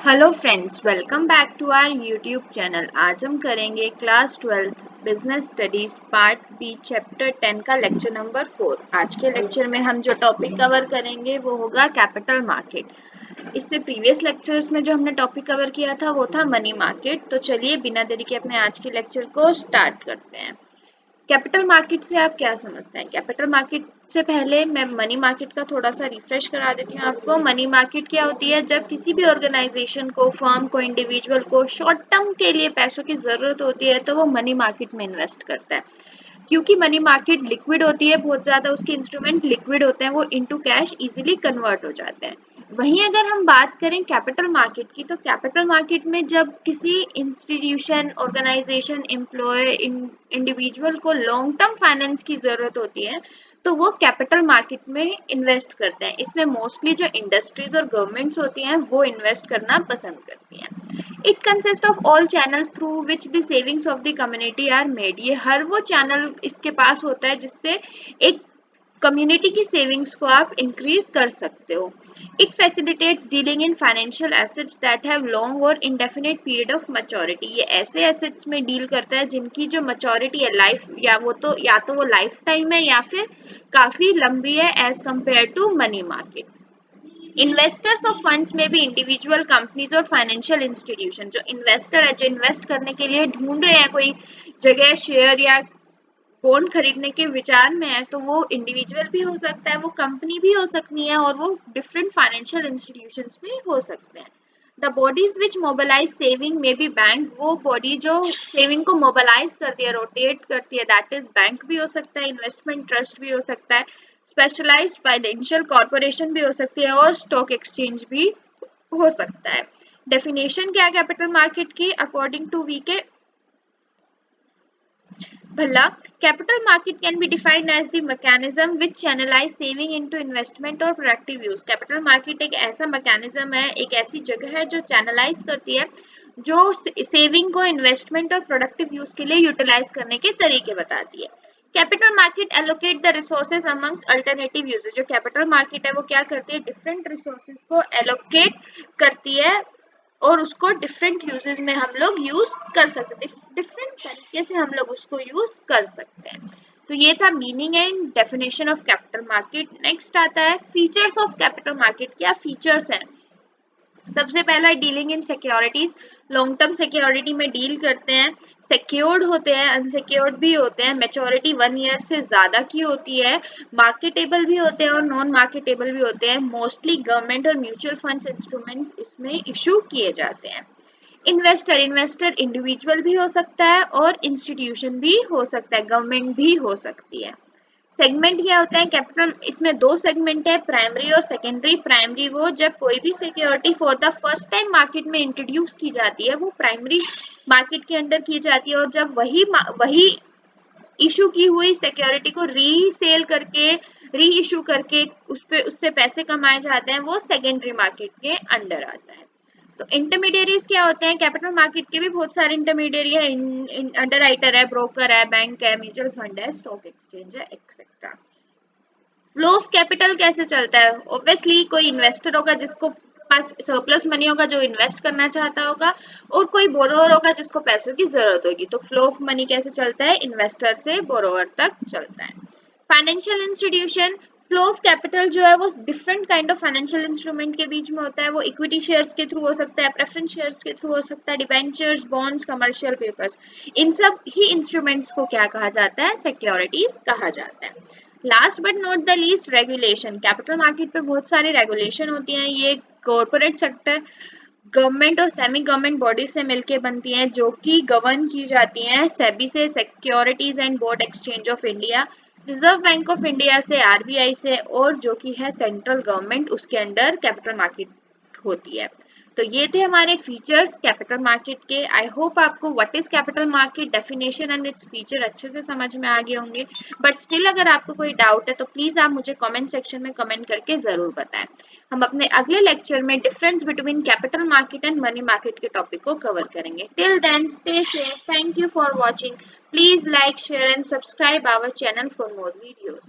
Hello friends, welcome back to our YouTube channel. आज हम करेंगे class 12 business studies part B chapter 10 का lecture number 4। आज के लेक्चर में हम जो टॉपिक कवर करेंगे वो होगा कैपिटल मार्केट। इससे प्रीवियस लेक्चर्स में जो हमने टॉपिक कवर किया था वो था मनी मार्केट। तो चलिए बिना देरी के अपने आज के लेक्चर को स्टार्ट करते हैं। कैपिटल मार्केट से आप क्या समझते हैं? कैपिटल मार्केट से पहले मैं मनी मार्केट का थोड़ा सा रिफ्रेश करा देती हूँ आपको। मनी मार्केट क्या होती है? जब किसी भी ऑर्गेनाइजेशन को, फर्म को, इंडिविजुअल को शॉर्ट टर्म के लिए पैसों की जरूरत होती है तो वो मनी मार्केट में इन्वेस्ट करता है। क्योंकि मनी मार्केट लिक्विड होती है, बहुत ज्यादा उसके इंस्ट्रूमेंट लिक्विड होते हैं, वो इनटू कैश इजीली कन्वर्ट हो जाते हैं। वहीं अगर हम बात करें कैपिटल मार्केट की, तो कैपिटल मार्केट में जब किसी इंस्टीट्यूशन, ऑर्गेनाइजेशन, एम्प्लॉय, इंडिविजुअल को लॉन्ग टर्म फाइनेंस की जरूरत होती है तो वो कैपिटल मार्केट में इन्वेस्ट करते हैं। इसमें मोस्टली जो इंडस्ट्रीज और गवर्नमेंट्स होती हैं वो इन्वेस्ट करना पसंद करती हैं। It consist of all channels through which the savings of the community are made. ये हर वो चैनल इसके पास होता है जिससे एक कम्युनिटी की सेविंग्स को आप इंक्रीज कर सकते हो। It facilitates dealing in financial assets that have long और इंडेफिनिट पीरियड ऑफ मैच्योरिटी। ये ऐसे एसेट्स में डील करता है जिनकी जो मैच्योरिटी है लाइफ, या तो वो लाइफ टाइम है या फिर काफी लंबी है as compare to money market. Investors of funds में भी इंडिविजुअल कंपनीज और फाइनेंशियल इंस्टीट्यूशन। जो इन्वेस्टर है, जो इन्वेस्ट करने के लिए ढूंढ रहे हैं कोई जगह शेयर या बॉन्ड खरीदने के विचार में है, तो वो इंडिविजुअल भी हो सकता है, वो कंपनी भी हो सकती है और वो डिफरेंट फाइनेंशियल इंस्टीट्यूशंस भी हो सकते हैं। The bodies which mobilise saving maybe bank. वो बॉडी जो सेविंग को मोबिलाइज करती है, रोटेट करती है, दैट इज बैंक भी हो सकता है, इन्वेस्टमेंट ट्रस्ट भी हो सकता है, स्पेशलाइज्ड फाइनेंशियल कॉर्पोरेशन भी हो सकती है और स्टॉक एक्सचेंज भी हो सकता है। डेफिनेशन क्या है कैपिटल मार्केट की according to V K Bhalla? Capital market can be defined as the mechanism which channelise saving into investment और प्रोडक्टिव यूज। कैपिटल मार्केट एक ऐसा मैकेनिज्म है, एक ऐसी जगह है जो चैनलाइज करती है, जो सेविंग को इन्वेस्टमेंट और प्रोडक्टिव यूज के लिए यूटिलाइज करने के तरीके बताती है। Capital market allocate the resources amongst alternative uses. जो कैपिटल मार्केट है वो क्या करती है? डिफरेंट रिसोर्सेज को एलोकेट करती है और उसको डिफरेंट यूजेस में हम लोग यूज कर सकते हैं, डिफरेंट तरीके से हम लोग उसको यूज कर सकते हैं। तो ये था meaning and definition of capital market. Next आता है फीचर्स ऑफ कैपिटल मार्केट। क्या फीचर्स हैं? सबसे पहला dealing in securities. Long term security में डील करते हैं, सिक्योर्ड होते हैं, अनसिक्योर्ड भी होते हैं, मेच्योरिटी 1 ईयर से ज्यादा की होती है, मार्केटेबल भी होते हैं और नॉन मार्केटेबल भी होते हैं। मोस्टली गवर्नमेंट और म्यूचुअल फंड्स इंस्ट्रूमेंट्स इसमें इशू किए जाते हैं। इन्वेस्टर इंडिविजुअल भी हो सकता है और इंस्टीट्यूशन भी हो सकता है, गवर्नमेंट भी हो सकती है। सेगमेंट क्या होता है कैपिटल? इसमें दो सेगमेंट है, प्राइमरी और सेकेंडरी। प्राइमरी वो जब कोई भी security for the first time market में इंट्रोड्यूस की जाती है वो प्राइमरी मार्केट के अंदर की जाती है, और जब वही इशू की हुई सिक्योरिटी को रीसेल करके, री इशू करके उससे पैसे कमाए जाते हैं, वो सेकेंडरी मार्केट के अंडर आता है। तो इंटरमीडियरीज क्या होते हैं? कैपिटल मार्केट के भी बहुत सारे इंटरमीडियरी है, अंडर राइटर है, ब्रोकर है, बैंक है, म्यूचुअल फंड है, स्टॉक एक्सचेंज है, एक्सेट्रा। फ्लो ऑफ कैपिटल कैसे चलता है? ऑब्वियसली कोई इन्वेस्टर होगा जिसको पास सरप्लस मनी होगा, जो इन्वेस्ट करना चाहता होगा, और कोई बोरोवर होगा जिसको पैसों की जरूरत होगी। तो फ्लो ऑफ मनी कैसे चलता है? इन्वेस्टर से बोरोवर तक चलता है। Financial institution, flow of capital जो है वो different kind of financial instrument के बीच में होता है। वो इक्विटी शेयर्स के थ्रू हो सकता है, प्रेफरेंस शेयर्स के थ्रू हो सकता है, डिबेंचर्स, बॉन्ड्स, कमर्शियल पेपर्स। इन सब ही इंस्ट्रूमेंट्स को क्या कहा जाता है? सिक्योरिटीज कहा जाता है। Last but not the least, regulation. Capital market पे बहुत सारी रेगुलेशन होती हैं। ये कॉर्पोरेट सेक्टर, गवर्नमेंट और सेमी गवर्नमेंट बॉडी से मिलकर बनती हैं, जो कि गवर्न की जाती हैं सेबी से, securities and board exchange of India, reserve bank of India से, आरबीआई से, और जो कि है सेंट्रल गवर्नमेंट, उसके अंडर कैपिटल मार्केट होती है। तो ये थे हमारे फीचर्स कैपिटल मार्केट के। आई होप आपको what is capital market, definition and its feature अच्छे से समझ में आ गए होंगे। बट स्टिल अगर आपको कोई डाउट है तो प्लीज आप मुझे कमेंट सेक्शन में कमेंट करके जरूर बताएं। हम अपने अगले लेक्चर में difference between capital market and money market के टॉपिक को कवर करेंगे। Till then stay safe, thank you for watching. Please like, share and subscribe our channel for more videos.